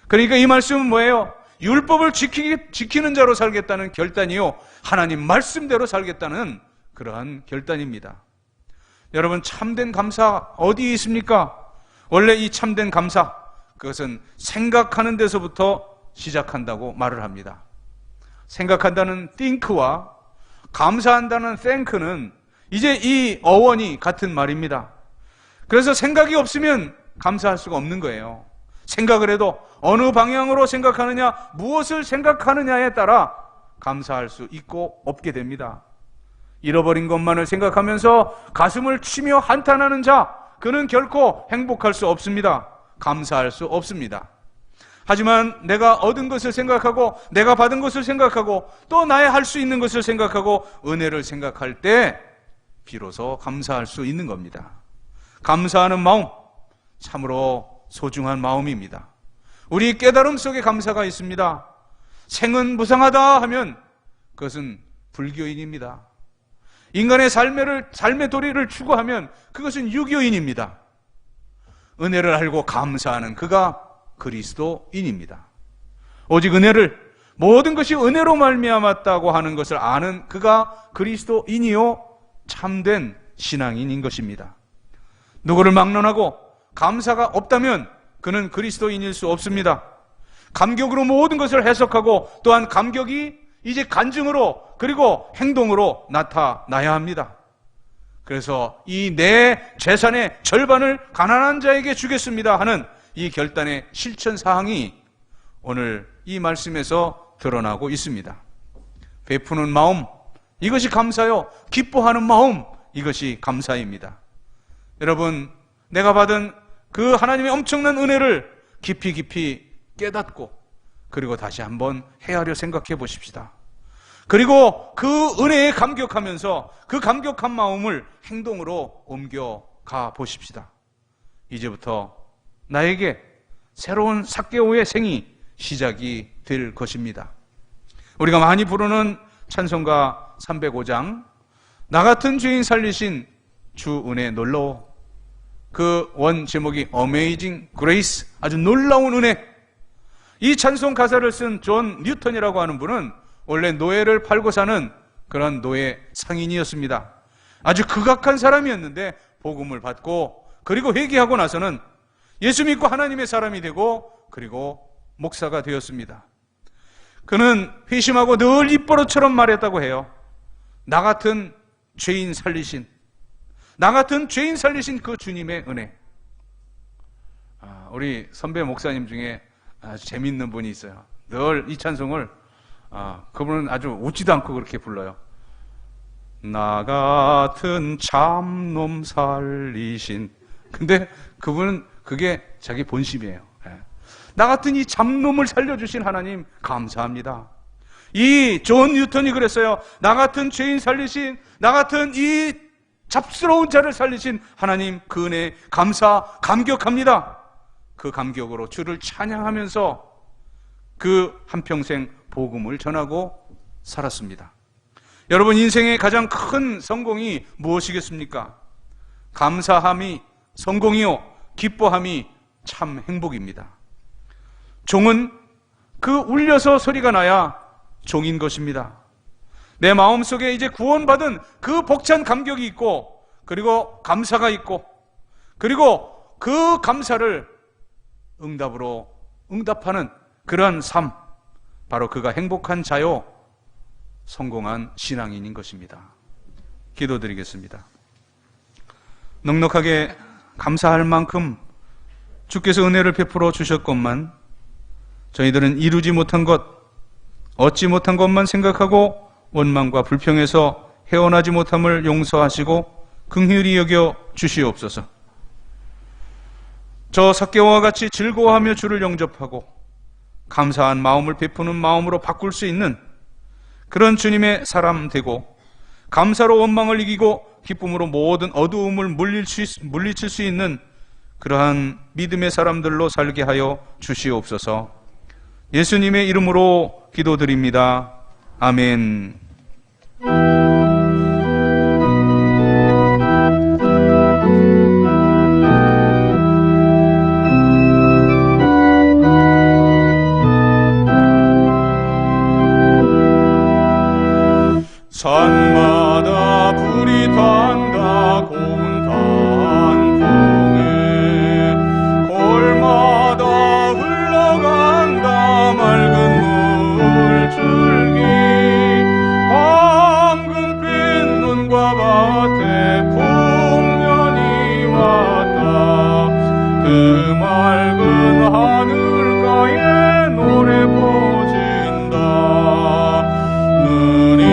그러니까 이 말씀은 뭐예요? 율법을 지키는 자로 살겠다는 결단이요, 하나님 말씀대로 살겠다는 그러한 결단입니다. 여러분, 참된 감사 어디에 있습니까? 원래 이 참된 감사, 그것은 생각하는 데서부터 시작한다고 말을 합니다. 생각한다는 think와 감사한다는 thank는 이제 이 어원이 같은 말입니다. 그래서 생각이 없으면 감사할 수가 없는 거예요. 생각을 해도 어느 방향으로 생각하느냐, 무엇을 생각하느냐에 따라 감사할 수 있고 없게 됩니다. 잃어버린 것만을 생각하면서 가슴을 치며 한탄하는 자, 그는 결코 행복할 수 없습니다. 감사할 수 없습니다. 하지만 내가 얻은 것을 생각하고 내가 받은 것을 생각하고 또 나의 할 수 있는 것을 생각하고 은혜를 생각할 때 비로소 감사할 수 있는 겁니다. 감사하는 마음, 참으로 소중한 마음입니다. 우리 깨달음 속에 감사가 있습니다. 생은 무상하다 하면 그것은 불교인입니다. 인간의 삶의 도리를 추구하면 그것은 유교인입니다. 은혜를 알고 감사하는 그가 그리스도인입니다. 오직 은혜를, 모든 것이 은혜로 말미암았다고 하는 것을 아는 그가 그리스도인이요 참된 신앙인인 것입니다. 누구를 막론하고 감사가 없다면 그는 그리스도인일 수 없습니다. 감격으로 모든 것을 해석하고 또한 감격이 이제 간증으로 그리고 행동으로 나타나야 합니다. 그래서 이 내 재산의 절반을 가난한 자에게 주겠습니다 하는 이 결단의 실천 사항이 오늘 이 말씀에서 드러나고 있습니다. 베푸는 마음, 이것이 감사요. 기뻐하는 마음, 이것이 감사입니다. 여러분, 내가 받은 그 하나님의 엄청난 은혜를 깊이 깊이 깨닫고 그리고 다시 한번 헤아려 생각해 보십시다. 그리고 그 은혜에 감격하면서 그 감격한 마음을 행동으로 옮겨가 보십시다. 이제부터 나에게 새로운 삭개오의 생이 시작이 될 것입니다. 우리가 많이 부르는 찬송가 305장, 나 같은 죄인 살리신 주 은혜 놀라워. 그 원 제목이 Amazing Grace, 아주 놀라운 은혜. 이 찬송 가사를 쓴 존 뉴턴이라고 하는 분은 원래 노예를 팔고 사는 그런 노예 상인이었습니다. 아주 극악한 사람이었는데 복음을 받고 그리고 회개하고 나서는 예수 믿고 하나님의 사람이 되고 그리고 목사가 되었습니다. 그는 회심하고 늘 입버릇처럼 말했다고 해요. 나 같은 죄인 살리신 그 주님의 은혜. 우리 선배 목사님 중에 아주 재밌는 분이 있어요. 늘 이 찬송을 그분은 아주 웃지도 않고 그렇게 불러요. 나 같은 참놈 살리신. 근데 그분은 그게 자기 본심이에요. 나 같은 이 잡놈을 살려주신 하나님 감사합니다. 이 존 뉴턴이 그랬어요. 나 같은 죄인 살리신, 나 같은 이 잡스러운 자를 살리신 하나님 그 은혜 감격합니다. 그 감격으로 주를 찬양하면서 그 한평생 복음을 전하고 살았습니다. 여러분, 인생의 가장 큰 성공이 무엇이겠습니까? 감사함이 성공이요, 기뻐함이 참 행복입니다. 종은 그 울려서 소리가 나야 종인 것입니다. 내 마음속에 이제 구원받은 그 벅찬 감격이 있고 그리고 감사가 있고 그리고 그 감사를 응답하는 그러한 삶, 바로 그가 행복한 자요 성공한 신앙인인 것입니다. 기도드리겠습니다. 넉넉하게 감사할 만큼 주께서 은혜를 베풀어 주셨건만 저희들은 이루지 못한 것, 얻지 못한 것만 생각하고 원망과 불평에서 헤어나지 못함을 용서하시고 긍휼히 여겨 주시옵소서. 저 삭개오와 같이 즐거워하며 주를 영접하고 감사한 마음을 베푸는 마음으로 바꿀 수 있는 그런 주님의 사람 되고, 감사로 원망을 이기고 기쁨으로 모든 어두움을 물리칠 수 있는 그러한 믿음의 사람들로 살게 하여 주시옵소서. 예수님의 이름으로 기도드립니다. 아멘. 산마다 불이 탄다 고운 단풍에, 골마다 흘러간다 맑은 물줄기, 황금빛 눈과 밭에 풍년이 왔다. 그 맑은 하늘가에 노래 퍼진다. 눈이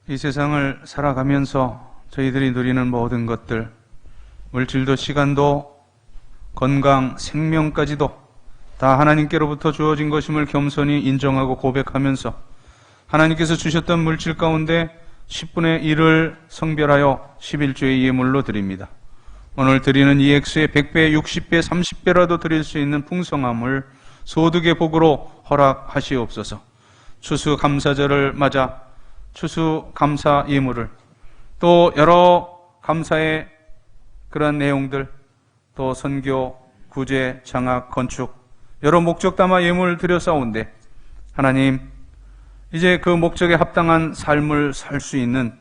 이 세상을 살아가면서 저희들이 누리는 모든 것들, 물질도 시간도 건강, 생명까지도 다 하나님께로부터 주어진 것임을 겸손히 인정하고 고백하면서 하나님께서 주셨던 물질 가운데 10분의 1을 성별하여 11조의 예물로 드립니다. 오늘 드리는 이 액수의 100배, 60배, 30배라도 드릴 수 있는 풍성함을 소득의 복으로 허락하시옵소서. 추수감사절을 맞아 추수감사 예물을, 또 여러 감사의 그런 내용들, 또 선교, 구제, 장학, 건축 여러 목적 담아 예물을 드렸사온데 하나님, 이제 그 목적에 합당한 삶을 살 수 있는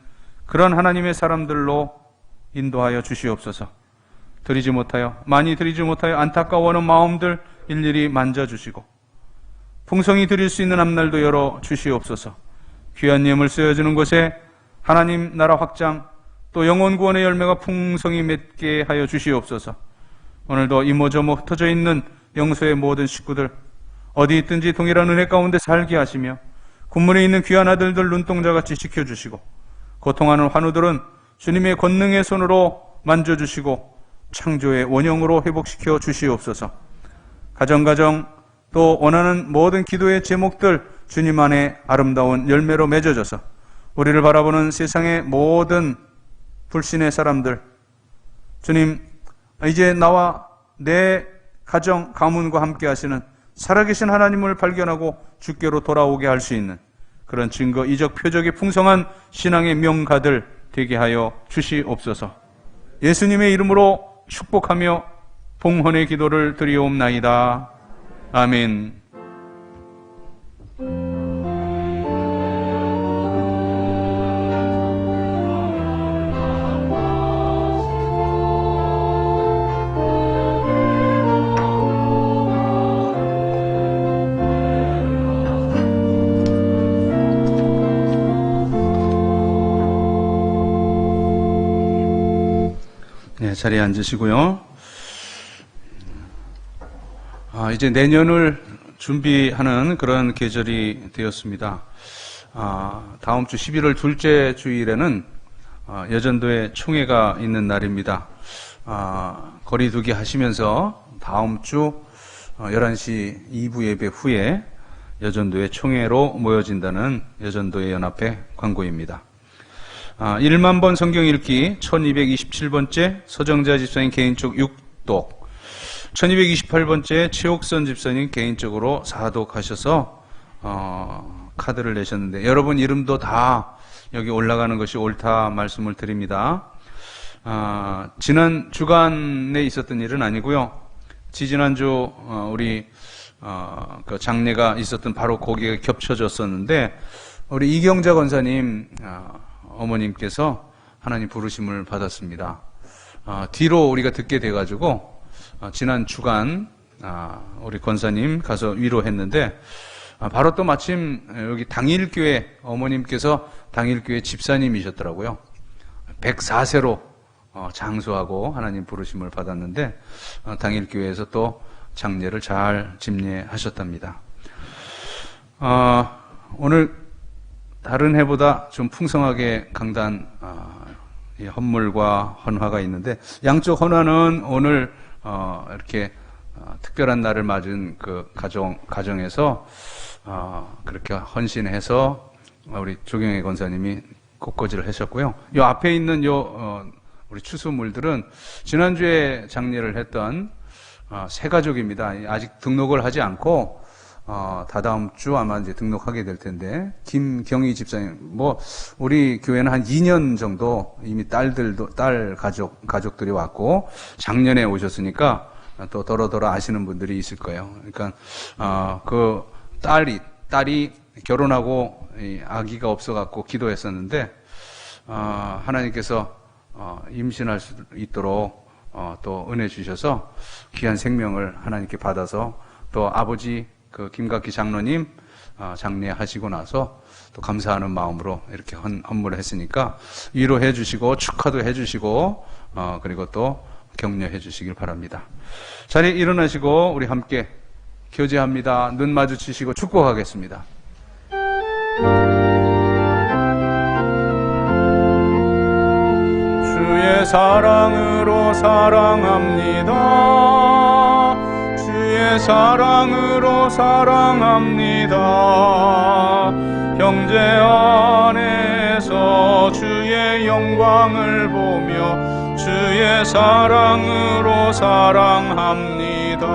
그런 하나님의 사람들로 인도하여 주시옵소서. 드리지 못하여, 많이 드리지 못하여 안타까워하는 마음들 일일이 만져주시고 풍성히 드릴 수 있는 앞날도 열어 주시옵소서. 귀한 예물 쓰여지는 곳에 하나님 나라 확장, 또 영혼 구원의 열매가 풍성히 맺게 하여 주시옵소서. 오늘도 이모저모 흩어져 있는 영소의 모든 식구들 어디 있든지 동일한 은혜 가운데 살게 하시며 군문에 있는 귀한 아들들 눈동자같이 지켜주시고 고통하는 환우들은 주님의 권능의 손으로 만져주시고 창조의 원형으로 회복시켜 주시옵소서. 가정 또 원하는 모든 기도의 제목들 주님 안에 아름다운 열매로 맺어져서 우리를 바라보는 세상의 모든 불신의 사람들, 주님, 이제 나와 내 가정, 가문과 함께 하시는 살아계신 하나님을 발견하고 주께로 돌아오게 할 수 있는 그런 증거, 이적, 표적의 풍성한 신앙의 명가들 되게 하여 주시옵소서. 예수님의 이름으로 축복하며 봉헌의 기도를 드리옵나이다. 아멘. 네, 자리에 앉으시고요. 이제 내년을 준비하는 그런 계절이 되었습니다. 다음 주 11월 둘째 주일에는 여전도에 총회가 있는 날입니다. 거리두기 하시면서 다음 주 11시 2부 예배 후에 여전도의 총회로 모여진다는 여전도의 연합회 광고입니다. 1만 번 성경 읽기 1227번째 서정자 집사님 개인적 6독, 1228번째 최옥선 집사님 개인적으로 4독하셔서 카드를 내셨는데 여러분 이름도 다 여기 올라가는 것이 옳다 말씀을 드립니다. 지난 주간에 있었던 일은 아니고요. 지지난주 우리 그 장례가 있었던 바로 거기에 겹쳐졌었는데 우리 이경자 권사님 어머님께서 하나님 부르심을 받았습니다. 뒤로 우리가 듣게 돼가지고 지난 주간 우리 권사님 가서 위로했는데 바로 또 마침 여기 당일교회 어머님께서 당일교회 집사님이셨더라고요. 104세로 장수하고 하나님 부르심을 받았는데 당일교회에서 또 장례를 잘 집례하셨답니다. 오늘 다른 해보다 좀 풍성하게 강단 헌물과 헌화가 있는데 양쪽 헌화는 오늘 이렇게 특별한 날을 맞은 그 가정에서 그렇게 헌신해서 우리 조경혜 권사님이 꽃꽂이를 하셨고요. 이 앞에 있는 우리 추수물들은 지난주에 장례를 했던 세 가족입니다. 아직 등록을 하지 않고 다다음 주 아마 이제 등록하게 될 텐데 김경희 집사님, 우리 교회는 한 2년 정도 이미 딸 가족들이 왔고 작년에 오셨으니까 또 더러더러 아시는 분들이 있을 거예요. 그러니까 그 딸이 결혼하고 아기가 없어갖고 기도했었는데 하나님께서 임신할 수 있도록 또 은혜 주셔서 귀한 생명을 하나님께 받아서 또 아버지 그 김각기 장로님 장례하시고 나서 또 감사하는 마음으로 이렇게 헌물을 했으니까 위로해 주시고 축하도 해 주시고 그리고 또 격려해 주시길 바랍니다. 자리에 일어나시고 우리 함께 교제합니다. 눈 마주치시고 축복하겠습니다. 주의 사랑으로 사랑합니다. 주의 사랑으로 사랑합니다. 형제 안에서 주의 영광을 보며 주의 사랑으로 사랑합니다.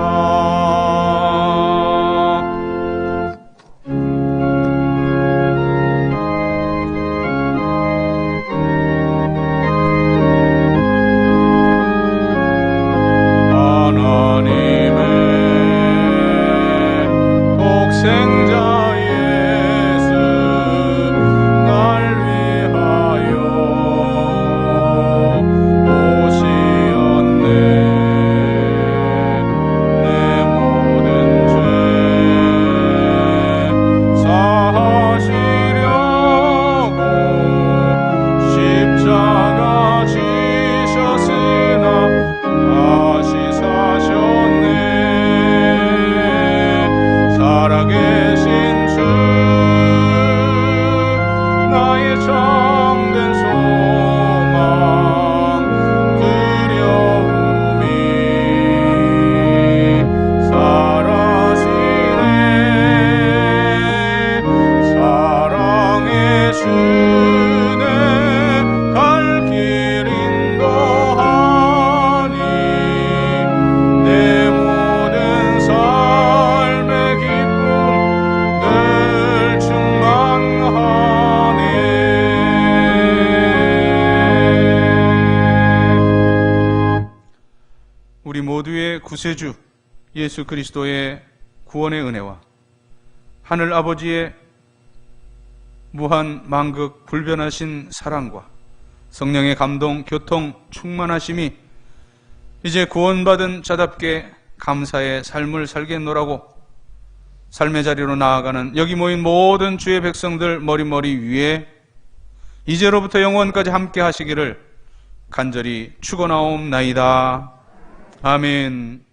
독생자 예수 날 위하여 오시었네. 내 모든 죄 사하시려고 십자가 지셨으나 다시 사셨네. 살아계신 주 나의 참된 소망 두려움이 사라지네. 사랑의 주네 갈 길 인도하니 내 모든 삶의 기쁨 늘 충만하네. 우리 모두의 구세주 예수 그리스도의 구원의 은혜와 하늘 아버지의 무한 만극 불변하신 사랑과 성령의 감동, 교통, 충만하심이 이제 구원받은 자답게 감사의 삶을 살겠노라고 삶의 자리로 나아가는 여기 모인 모든 주의 백성들 머리머리 위에 이제로부터 영원까지 함께 하시기를 간절히 축원하옵나이다. 아멘.